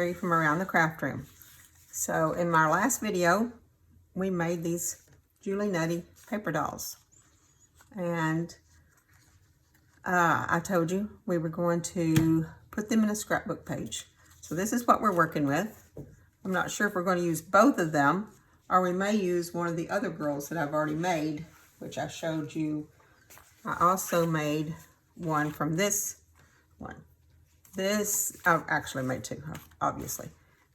Terry from Around the Craft Room. So in my last video, we made these Julie Nutty paper dolls. And I told you we were going to put them in a scrapbook page. So this is what we're working with. I'm not sure if we're going to use both of them, or we may use one of the other girls that I've already made, which I showed you. I also made one from this one. This, I've actually made two, obviously.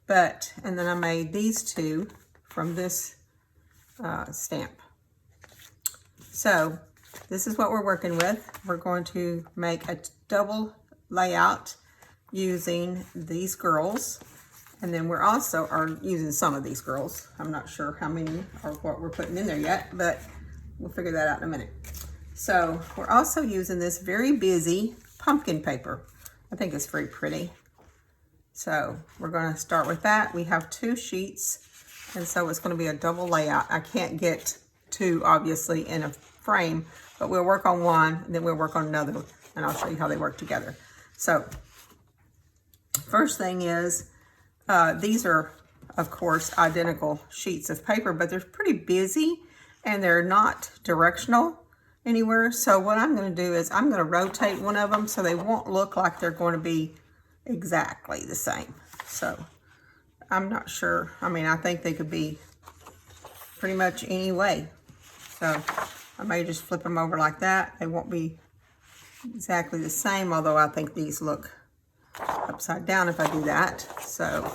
And then I made these two from this stamp. So this is what we're working with. We're going to make a double layout using these girls. And then we're also using some of these girls. I'm not sure how many or what we're putting in there yet, but we'll figure that out in a minute. So we're also using this very busy pumpkin paper. I think it's very pretty. So we're going to start with that. We have 2 sheets, and so it's going to be a double layout. I can't get 2, obviously, in a frame, but we'll work on one, and then we'll work on another, and I'll show you how they work together. So first thing is, these are, of course, identical sheets of paper, but they're pretty busy, and they're not directional anywhere. So what I'm going to do is I'm going to rotate one of them so they won't look like they're going to be exactly the same. So I'm not sure. I mean, I think they could be pretty much any way. So I may just flip them over like that. They won't be exactly the same, although I think these look upside down if I do that. So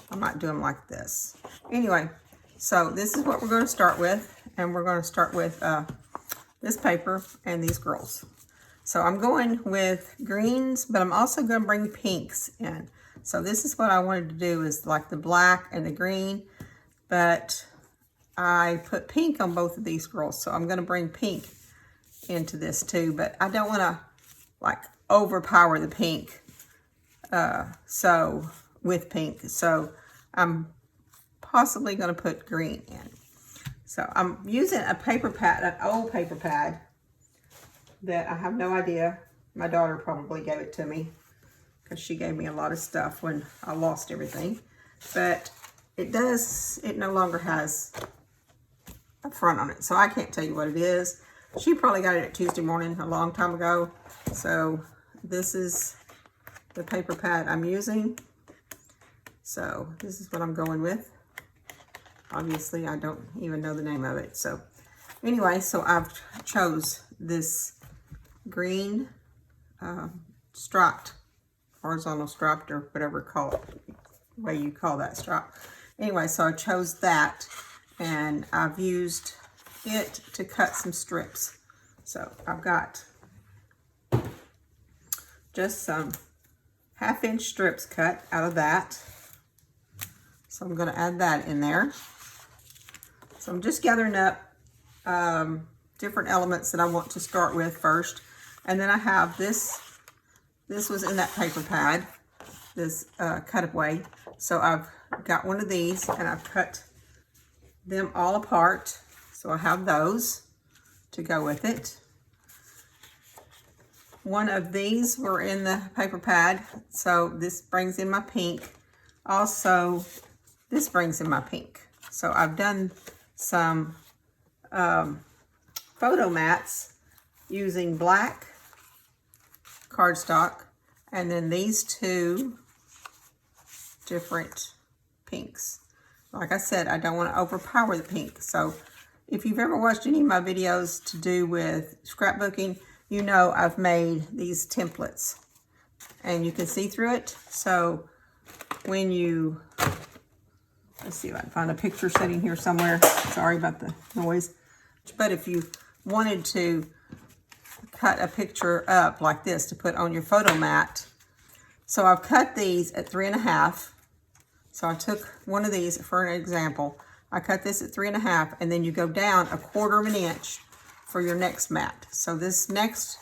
I might do them like this. Anyway, so this is what we're going to start with. And we're going to start with this paper and these girls. So I'm going with greens, but I'm also going to bring pinks in. So this is what I wanted to do, is like the black and the green, but I put pink on both of these girls. So I'm going to bring pink into this too, but I don't want to like overpower the pink. With pink. So I'm possibly going to put green in. So I'm using a paper pad, an old paper pad that I have no idea. My daughter probably gave it to me because she gave me a lot of stuff when I lost everything. But it no longer has a front on it. So I can't tell you what it is. She probably got it at Tuesday morning a long time ago. So this is the paper pad I'm using. So this is what I'm going with. Obviously, I don't even know the name of it. So anyway, so I've chose this green striped, horizontal striped, or whatever way you call that stripe. Anyway, so I chose that, and I've used it to cut some strips. So I've got just some 1/2-inch strips cut out of that. So I'm going to add that in there. So I'm just gathering up different elements that I want to start with first. And then I have this was in that paper pad, this cutaway. So I've got one of these, and I've cut them all apart. So I have those to go with it. One of these were in the paper pad, so this brings in my pink. Also, this brings in my pink. So I've done some photo mats using black cardstock, and then these 2 different pinks. Like I said, I don't want to overpower the pink. So if you've ever watched any of my videos to do with scrapbooking, you know I've made these templates, and you can see through it. So when you, let's see if I can find a picture sitting here somewhere. Sorry about the noise. But if you wanted to cut a picture up like this to put on your photo mat, so I've cut these at 3.5. So I took one of these for an example. I cut this at 3.5, and then you go down 1/4 of an inch for your next mat. So this next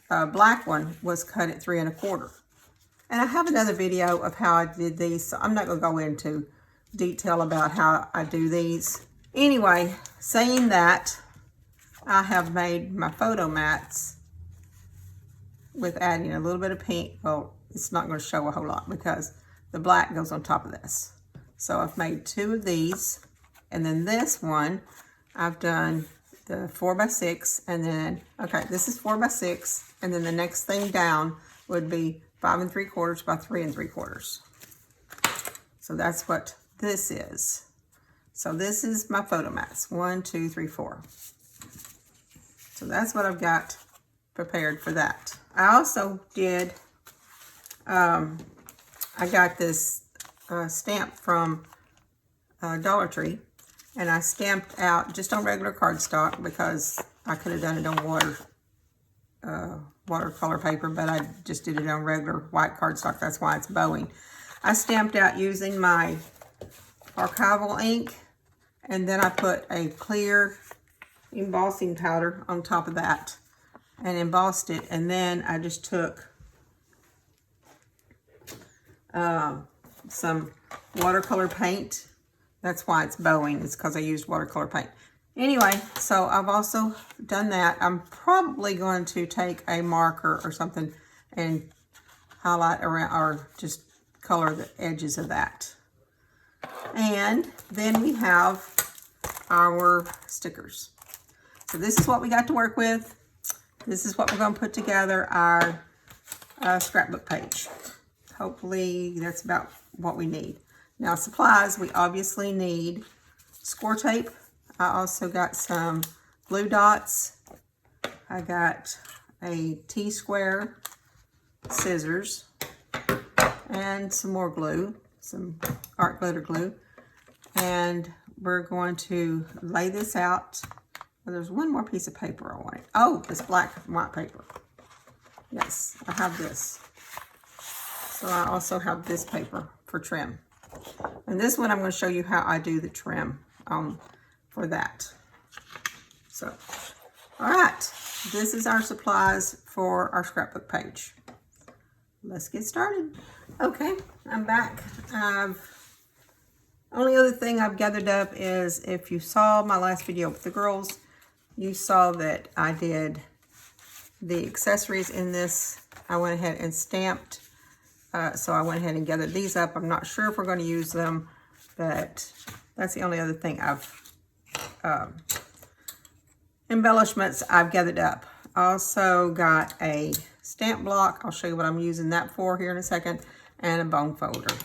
black one was cut at 3.25. And I have another video of how I did these, so I'm not going to go into detail about how I do these. Anyway, saying that, I have made my photo mats with adding a little bit of pink. Well, it's not going to show a whole lot because the black goes on top of this. So I've made 2 of these, and then this one, I've done the 4x6, and then, okay, this is 4x6, and then the next thing down would be 5 3/4 by 3 3/4. So that's what this is. So this is my photo mats, 1, 2, 3, 4. So that's what I've got prepared for that. I also did, I got this stamp from Dollar Tree, and I stamped out just on regular cardstock because I could have done it on watercolor paper, but I just did it on regular white cardstock. That's why it's bowing. I stamped out using my archival ink, and then I put a clear embossing powder on top of that and embossed it, and then I just took some watercolor paint. That's why it's bowing. It's because I used watercolor paint. Anyway, so I've also done that. I'm probably going to take a marker or something and highlight around, or just color the edges of that. And then we have our stickers. So this is what we got to work with. This is what we're going to put together our scrapbook page. Hopefully that's about what we need. Now supplies, we obviously need score tape. I also got some glue dots. I got a T-square scissors and some more glue, some art glitter glue. And we're going to lay this out. Well, there's one more piece of paper I wanted. Oh, this black and white paper. Yes, I have this. So I also have this paper for trim. And this one I'm going to show you how I do the trim for that. So, all right, this is our supplies for our scrapbook page. Let's get started. Okay, I'm back. Only other thing I've gathered up is, if you saw my last video with the girls, you saw that I did the accessories in this. I went ahead and stamped. So I went ahead and gathered these up. I'm not sure if we're going to use them, but that's the only other thing embellishments I've gathered up. I also got a stamp block. I'll show you what I'm using that for here in a second, and a bone folder.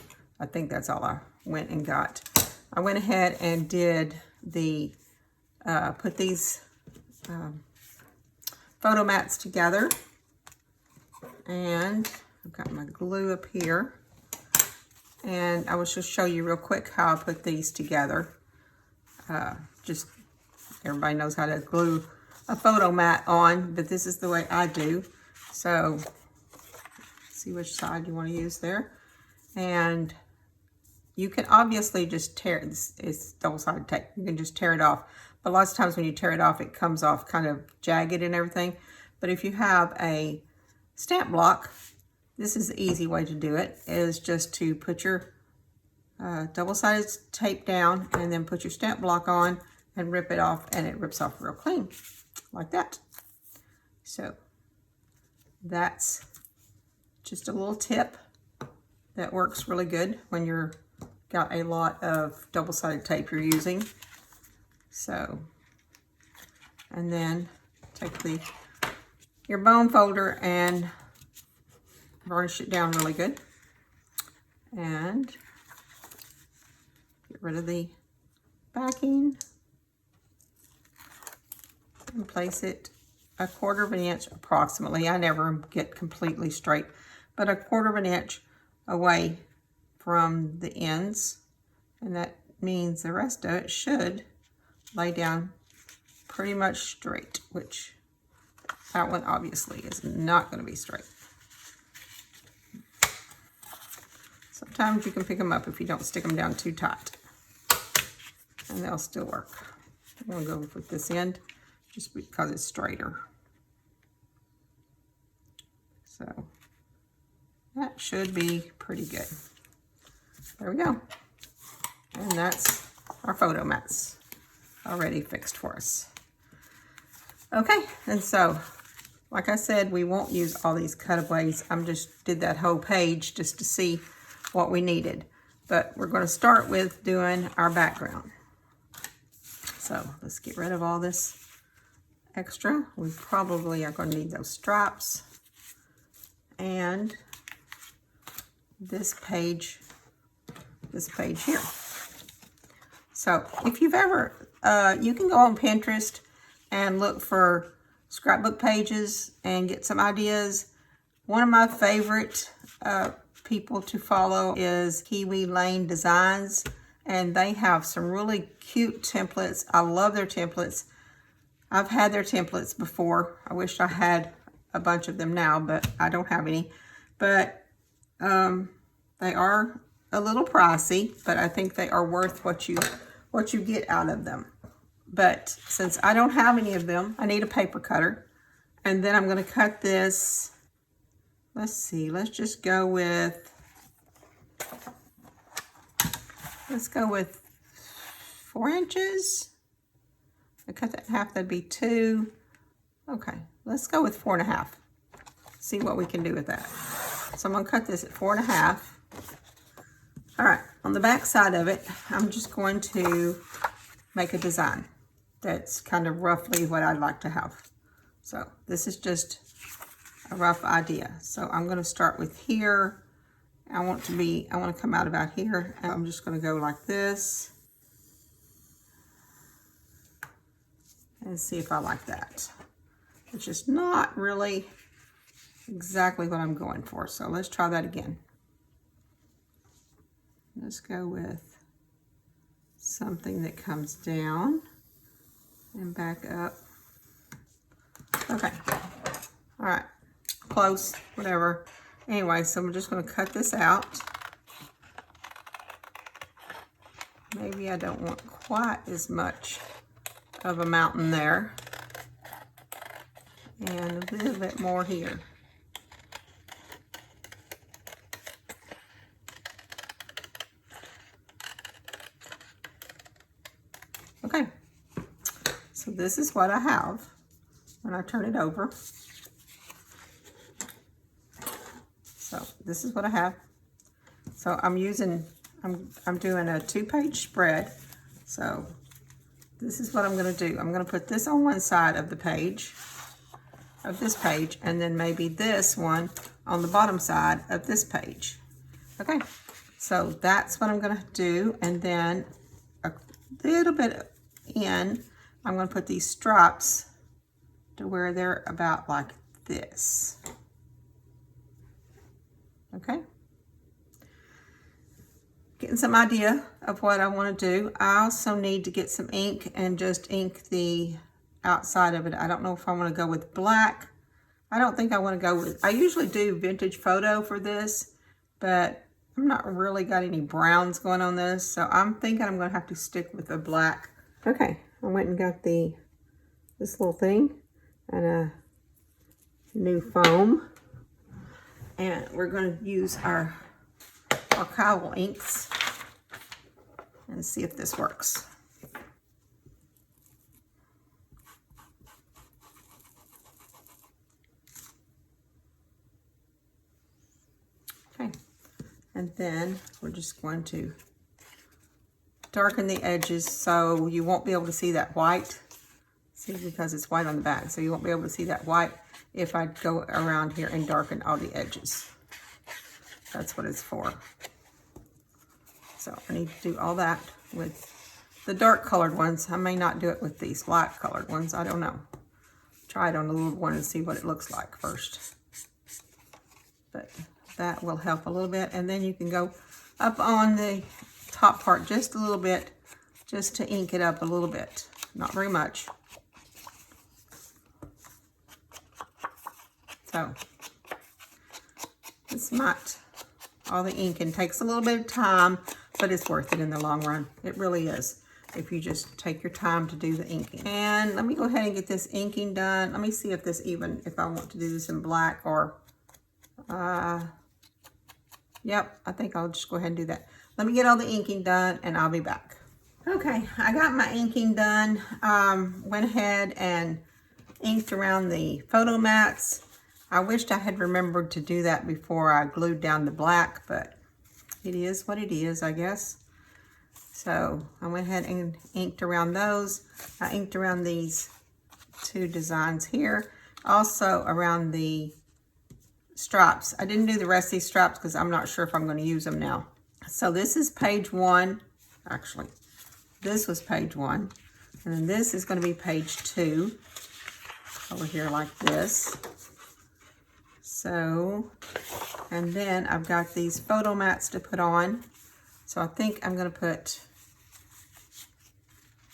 I think that's all I went and got. I went ahead and did the, put these photo mats together, and I've got my glue up here, and I will just show you real quick how I put these together. Just everybody knows how to glue a photo mat on, but this is the way I do. So see which side you want to use there. And you can obviously just tear it. It's double-sided tape. You can just tear it off. But lots of times when you tear it off, it comes off kind of jagged and everything. But if you have a stamp block, this is the easy way to do it, is just to put your double-sided tape down and then put your stamp block on and rip it off, and it rips off real clean, like that. So that's just a little tip that works really good when you're got a lot of double-sided tape you're using. So, and then take your bone folder and varnish it down really good, and get rid of the backing and place it 1/4 of an inch approximately. I never get completely straight, but 1/4 of an inch away from the ends, and that means the rest of it should lay down pretty much straight, which that one obviously is not going to be straight. Sometimes you can pick them up if you don't stick them down too tight, and they'll still work. I'm going to go with this end just because it's straighter. So that should be pretty good. There we go. And that's our photo mats already fixed for us. Okay, and so like I said, we won't use all these cutaways. I'm just did that whole page just to see what we needed. But we're going to start with doing our background. So let's get rid of all this extra. We probably are going to need those stripes and this page here. So if you've ever, you can go on Pinterest and look for scrapbook pages and get some ideas. One of my favorite people to follow is Kiwi Lane Designs, and they have some really cute templates. I love their templates. I've had their templates before. I wish I had a bunch of them now, but I don't have any. But they are a little pricey, but I think they are worth what you get out of them. But since I don't have any of them, I need a paper cutter. And then I'm going to cut this. Let's see, let's just go with, let's go with 4 inches. I cut that in half, that'd be 2. Okay, let's go with 4.5. See what we can do with that. So I'm gonna cut this at 4.5. All right, on the back side of it, I'm just going to make a design. That's kind of roughly what I'd like to have. So this is just a rough idea. So I'm going to start with here. I want to come out about here. And I'm just going to go like this. And see if I like that. It's just not really exactly what I'm going for. So let's try that again. Let's go with something that comes down and back up. Okay. All right. Close, whatever. Anyway, so I'm just going to cut this out. Maybe I don't want quite as much of a mountain there. And a little bit more here. Okay. So this is what I have when I turn it over. So this is what I have. So I'm doing a 2-page spread. So this is what I'm going to do. I'm going to put this on one side of the page, of this page, and then maybe this one on the bottom side of this page. Okay, so that's what I'm going to do. And then a little bit in, I'm going to put these stripes to where they're about like this. Okay. Getting some idea of what I want to do. I also need to get some ink and just ink the outside of it. I don't know if I want to go with black. I don't think I want to go with, I usually do vintage photo for this, but I'm not really got any browns going on this. So I'm thinking I'm going to have to stick with the black. Okay. I went and got this little thing and a new foam. And we're going to use our archival inks and see if this works. Okay, and then we're just going to darken the edges so you won't be able to see that white. See, because it's white on the back, so you won't be able to see that white if I go around here and darken all the edges. That's what it's for. So I need to do all that with the dark colored ones. I may not do it with these light colored ones. I don't know. Try it on the little one and see what it looks like first. But that will help a little bit. And then you can go up on the top part just a little bit, just to ink it up a little bit. Not very much. So this might, all the inking takes a little bit of time, but it's worth it in the long run. It really is, if you just take your time to do the inking. And let me go ahead and get this inking done. Let me see if this even, if I want to do this in black or, yep, I think I'll just go ahead and do that. Let me get all the inking done and I'll be back. Okay, I got my inking done. Went ahead and inked around the photo mats. I wished I had remembered to do that before I glued down the black, but it is what it is, I guess. So I went ahead and inked around those. I inked around these two designs here. Also around the straps. I didn't do the rest of these straps because I'm not sure if I'm going to use them now. So this is page 1. Actually, this was page 1. And then this is going to be page 2. Over here like this. So, and then I've got these photo mats to put on. So I think I'm going to put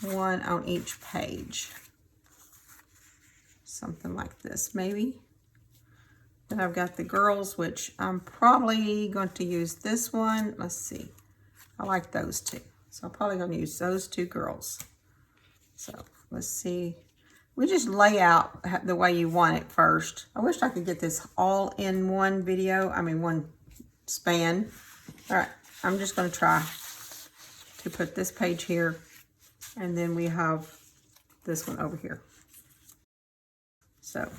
one on each page. Something like this, maybe. Then I've got the girls, which I'm probably going to use this one. Let's see. I like those two. So I'm probably going to use those two girls. So let's see. We just lay out the way you want it first. I wish I could get this all in one video. I mean, one span. All right. I'm just going to try to put this page here. And then we have this one over here. So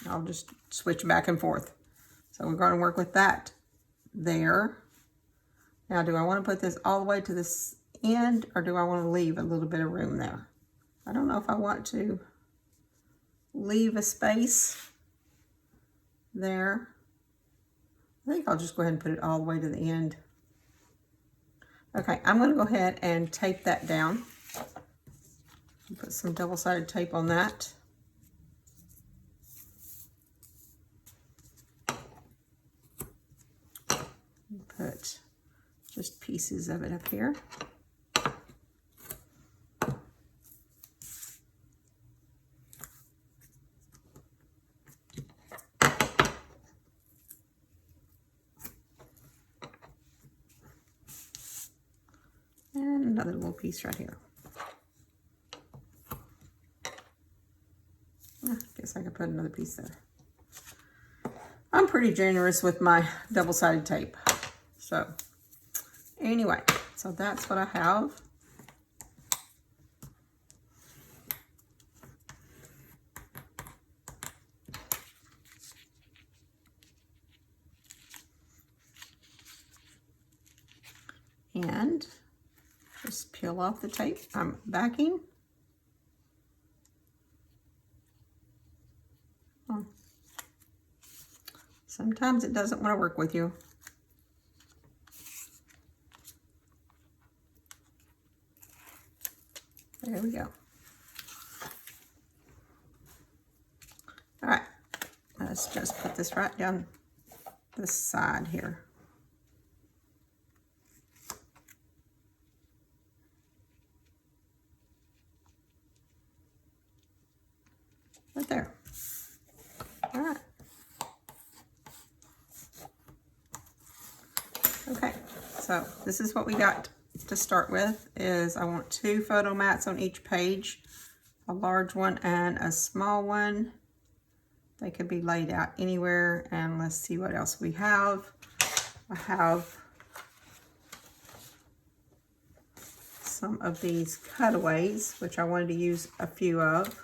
I'll just switch back and forth. So we're going to work with that there. Now, do I want to put this all the way to this end, or do I want to leave a little bit of room there? I don't know if I want to leave a space there. I think I'll just go ahead and put it all the way to the end. Okay, I'm going to go ahead and tape that down. Put some double-sided tape on that. Put just pieces of it up here. And another little piece right here. I guess I could put another piece there. I'm pretty generous with my double-sided tape. So anyway, so that's what I have. And just peel off the tape. I'm backing. Sometimes it doesn't want to work with you. There we go. All right, let's just put this right down this side here. Right there. All right. Okay, so this is what we got to start with. Is I want 2 photo mats on each page, a large one and a small one. They could be laid out anywhere. And let's see what else we have. I have some of these cutaways, which I wanted to use a few of.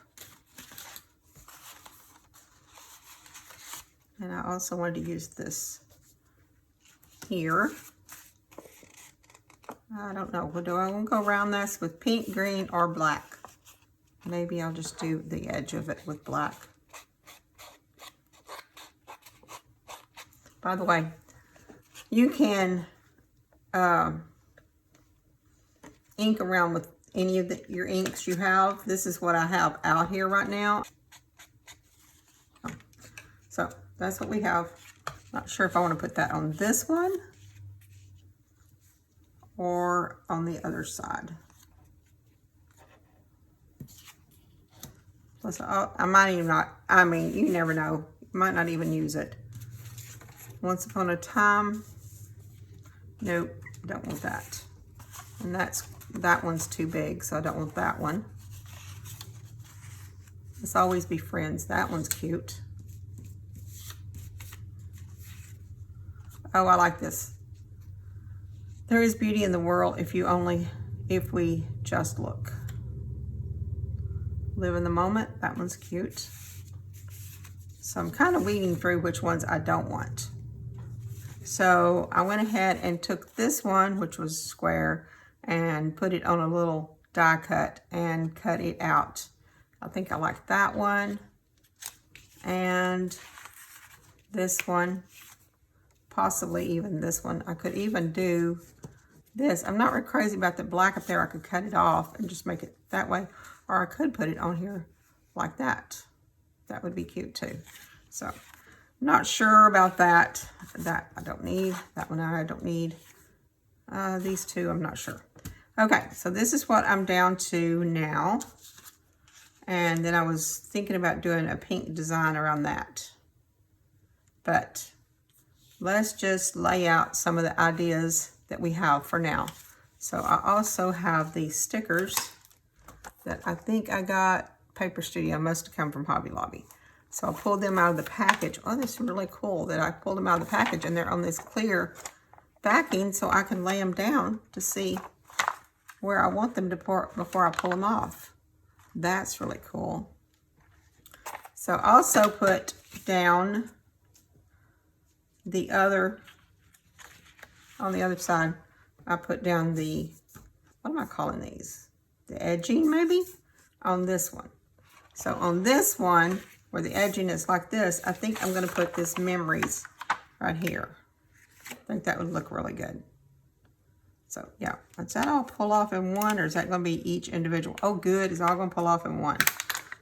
And I also wanted to use this here. I don't know. Do I want to go around this with pink, green, or black? Maybe I'll just do the edge of it with black. By the way, you can ink around with any of your inks you have. This is what I have out here right now. So that's what we have. Not sure if I want to put that on this one or on the other side. Plus, I might even not, I mean, you never know. You might not even use it. Once Upon a Time. Nope, don't want that. And that one's too big, so I don't want that one. Let's Always Be Friends. That one's cute. Oh, I like this. There is beauty in the world if we just look. Live in the Moment. That one's cute. So I'm kind of weeding through which ones I don't want. So I went ahead and took this one, which was square, and put it on a little die cut and cut it out. I think I like that one. And this one, possibly even this one. I could even do this. I'm not really crazy about the black up there. I could cut it off and just make it that way. Or I could put it on here like that. That would be cute too. So, not sure about that. That I don't need. That one I don't need. These two, I'm not sure. Okay, so this is what I'm down to now. And then I was thinking about doing a pink design around that. But let's just lay out some of the ideas that we have for now. So I also have these stickers that I think I got Paper Studio. Must have come from Hobby Lobby. So I pulled them out of the package. Oh, this is really cool that I pulled them out of the package and they're on this clear backing so I can lay them down to see where I want them to pour before I pull them off. That's really cool. So I also put down the other, on the other side, I put down the, what am I calling these? The edging maybe? On this one. So on this one, where the edging is like this, I think I'm going to put this memories right here. I think that would look really good. So yeah, is that all pull off in one, or is that going to be each individual? Oh good, it's all going to pull off in one.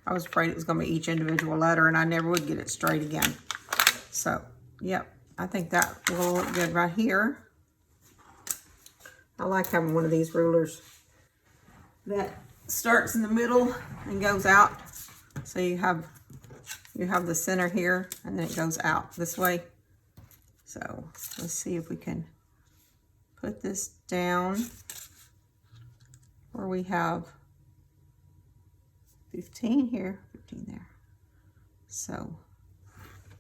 I was afraid it was going to be each individual letter and I never would get it straight again. So yep, I think that will look good right here. I like having one of these rulers that starts in the middle and goes out. So you have the center here and then it goes out this way. So let's see if we can put this down where we have 15 here, 15 there. So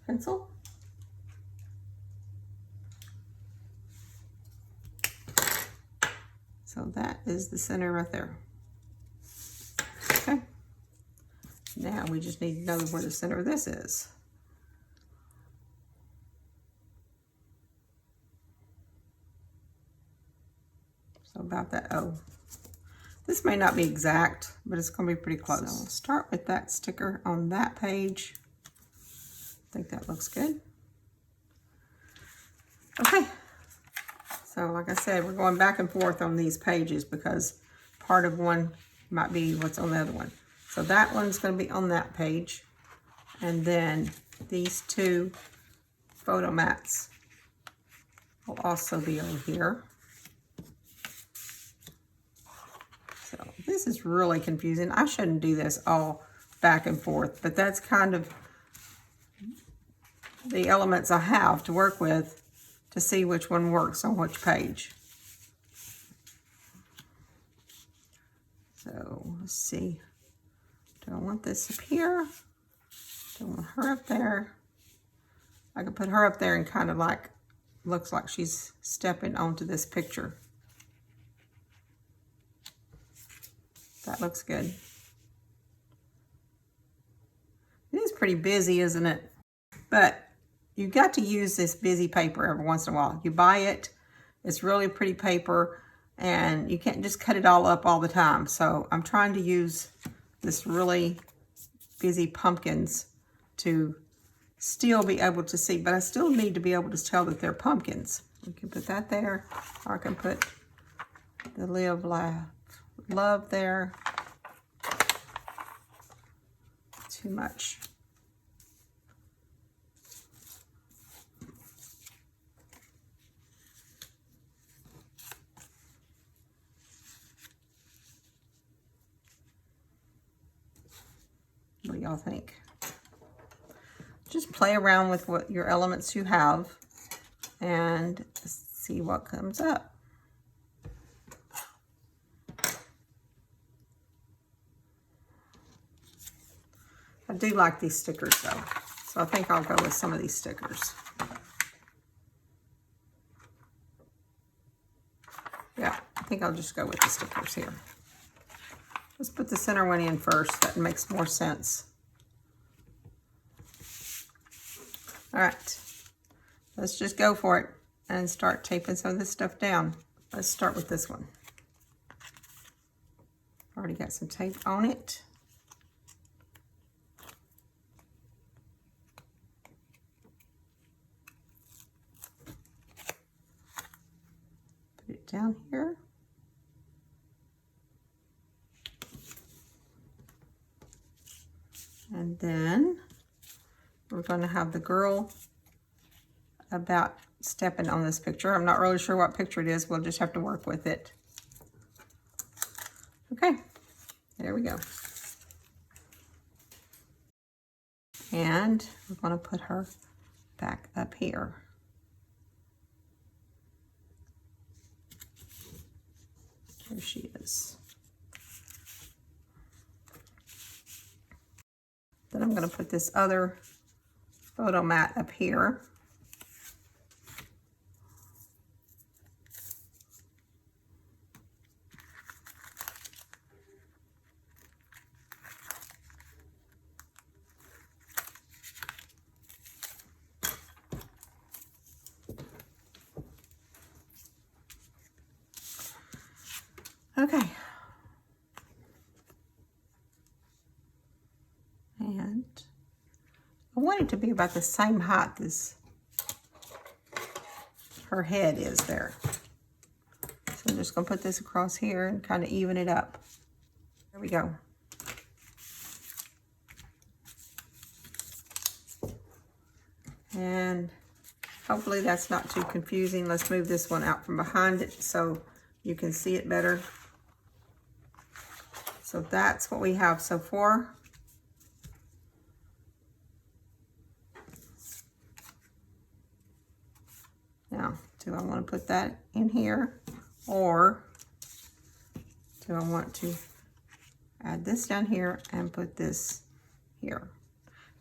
pencil. So that is the center right there. Okay. Now we just need to know where the center of this is. So about that, oh. This may not be exact, but it's going to be pretty close. So we'll start with that sticker on that page. I think that looks good. Okay. So like I said, we're going back and forth on these pages because part of one might be what's on the other one. So that one's going to be on that page. And then these two photo mats will also be over here. So this is really confusing. I shouldn't do this all back and forth, but that's kind of the elements I have to work with to see which one works on which page. So let's see. Do I want this up here? Do I want her up there? I could put her up there and kind of like, looks like she's stepping onto this picture. That looks good. It is pretty busy, isn't it? But you've got to use this busy paper every once in a while. You buy it, it's really pretty paper, and you can't just cut it all up all the time. So I'm trying to use this really busy pumpkins to still be able to see, but I still need to be able to tell that they're pumpkins. We can put that there, or I can put the live, laugh, love there. Too much. What do y'all think? Just play around with what your elements you have and see what comes up. I do like these stickers though, so I think I'll go with some of these stickers. Yeah, I think I'll just go with the stickers here. Let's put the center one in first. That makes more sense. All right, let's just go for it. and start taping some of this stuff down. Let's start with this one. Already got some tape on it. Put it down here. And then we're going to have the girl about stepping on this picture. I'm not really sure what picture it is. We'll just have to work with it. Okay, there we go. And we're going to put her back up here. There she is. Then I'm going to put this other photo mat up here. Okay. And I want it to be about the same height as her head is there. So I'm just going to put this across here and kind of even it up. There we go. And hopefully that's not too confusing. Let's move this one out from behind it so you can see it better. So that's what we have so far. Now, do I want to put that in here, or do I want to add this down here and put this here?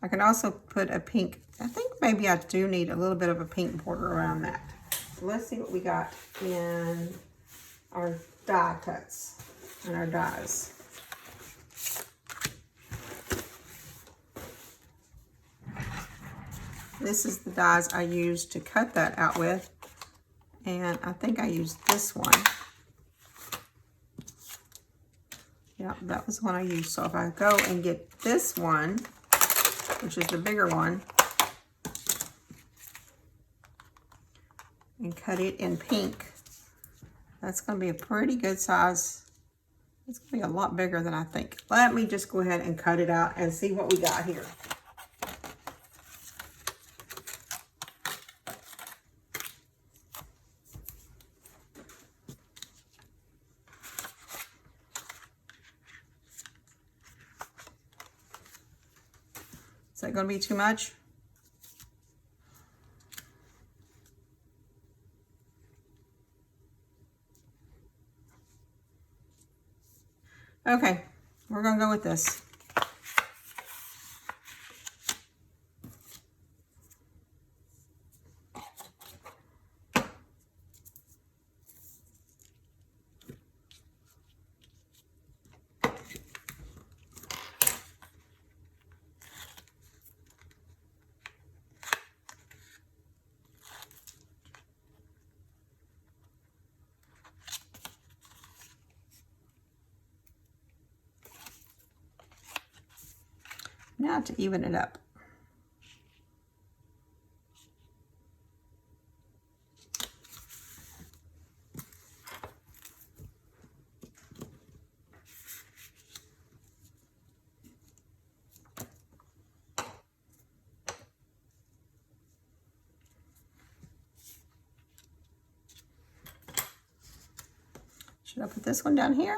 I can also put a pink, I think maybe I do need a little bit of a pink border around that. So let's see what we got in our die cuts and our dies. This is the dies I used to cut that out with, and I think I used this one. Yeah, that was the one I used. So if I go and get this one, which is the bigger one, and cut it in pink, that's going to be a pretty good size. It's going to be a lot bigger than I think. Let me just go ahead and cut it out and see what we got here. Is that going to be too much? Okay, we're going to go with this. Now to even it up. Should I put this one down here?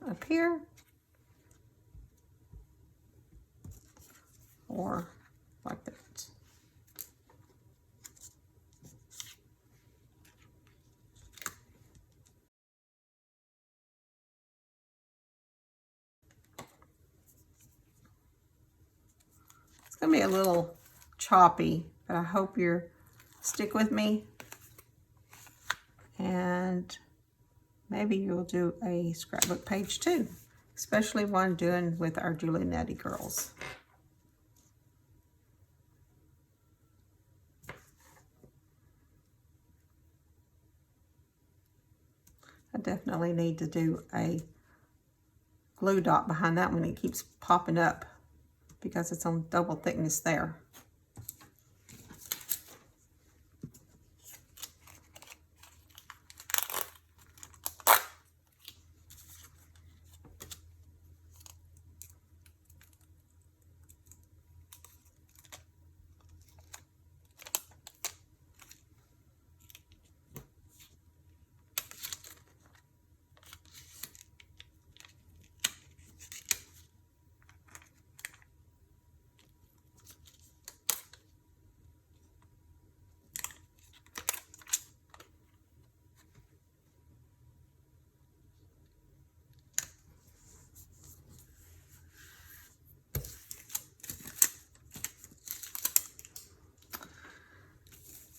Up here? Or like that. It's going to be a little choppy, but I hope you'll stick with me. And maybe you'll do a scrapbook page too, especially one doing with our Julie Nettie girls. I definitely need to do a glue dot behind that one. It keeps popping up because it's on double thickness there.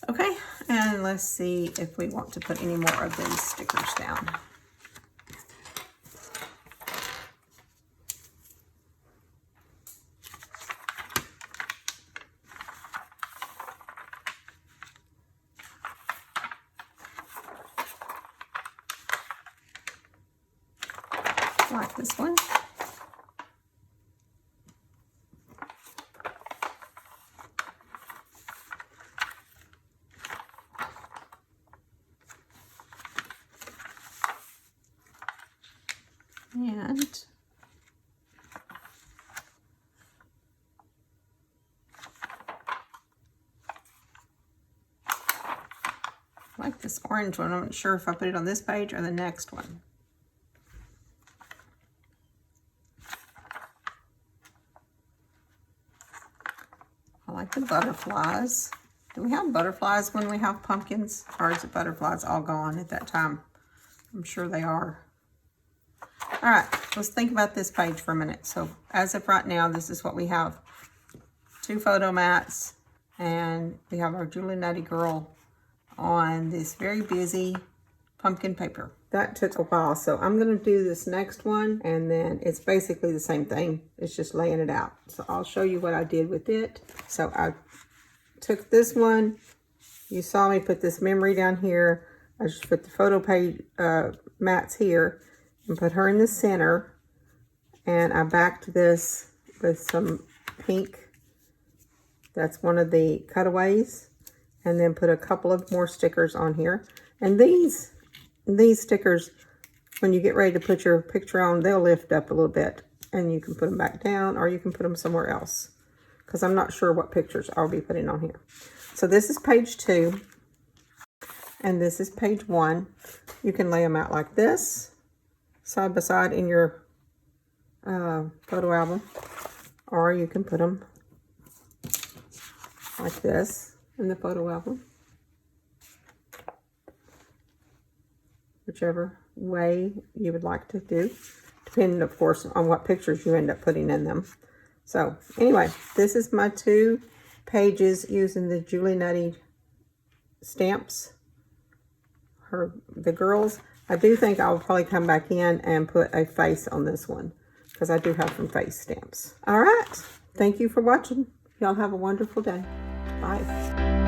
Okay, and let's see if we want to put any more of these stickers down. Like this one. And I like this orange one. I'm not sure if I put it on this page or the next one. I like the butterflies. Do we have butterflies when we have pumpkins? Or is the butterflies all gone at that time? I'm sure they are. All right, let's think about this page for a minute. So as of right now, this is what we have. 2 photo mats, and we have our Julie Nutty Girl on this very busy pumpkin paper. That took a while, so I'm gonna do this next one, and then it's basically the same thing. It's just laying it out. So I'll show you what I did with it. So I took this one. You saw me put this memory down here. I just put the photo page mats here and put her in the center. And I backed this with some pink. That's one of the cutaways. And then put a couple of more stickers on here. And these stickers, when you get ready to put your picture on, they'll lift up a little bit. And you can put them back down, or you can put them somewhere else, because I'm not sure what pictures I'll be putting on here. So this is page 2. And this is page 1. You can lay them out like this, side by side in your photo album. Or you can put them like this in the photo album. Whichever way you would like to do, depending, of course, on what pictures you end up putting in them. So anyway, this is my 2 pages using the Julie Nutty stamps. The girls. I do think I'll probably come back in and put a face on this one, because I do have some face stamps. All right. Thank you for watching. Y'all have a wonderful day. Bye.